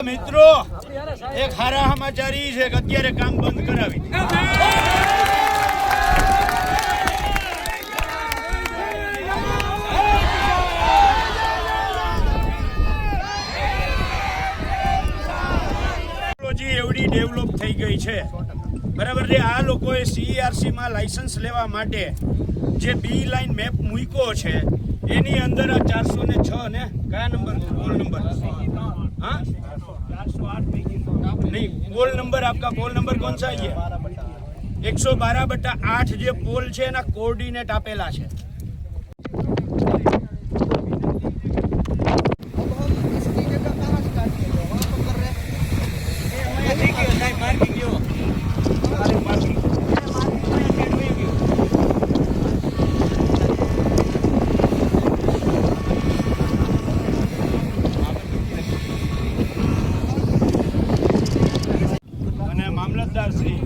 મિત્રો એક હારા સમાચારી છે કે અત્યારે કામ બંધ કરાવી ટેકનોલોજી એવડી ડેવલપ થઈ ગઈ છે બરાબર છે। આ લોકોએ CERC માં લાયસન્સ લેવા માટે જે બી લાઈન મેપ મૂક્યો છે એની અંદર આ 406 ને કયા નંબર પોલ नंबर हाँ नहीं पोल नंबर आपका पोल नंबर कौन सा है 112/8 જે પોલ છે એના કોઓર્ડિનેટ આપેલા છે। મામલતદાર શ્રી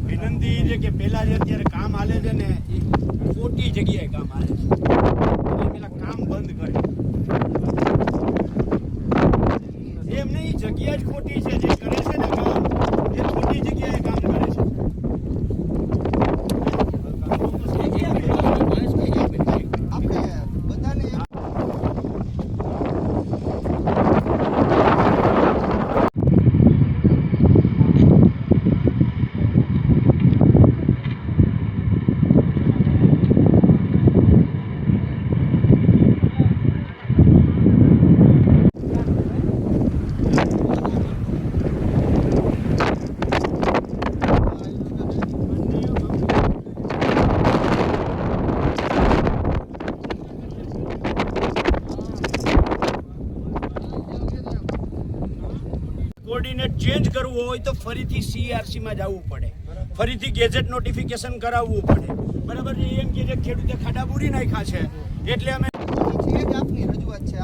વિનંતી છે કે પેલા જે અત્યારે કામ હાલે છે ને એ ખોટી જગ્યાએ કામ હાલે છે પેલા કામ બંધ કરે એમ નહીં જગ્યા જ ખોટી છે જે કરે છે ને કામ એ ખોટી જગ્યાએ કામ કરે છે। કોઓર્ડિનેટ ચેન્જ કરવું હોય તો ફરીથી CERC માં જવું પડે, ફરીથી ગેજેટ નોટિફિકેશન કરાવવું પડે બરાબર છે। એમ કે જે ખેડૂતે ખાડા પૂરી નાખ્યા છે એટલે અમે આપની રજૂઆત છે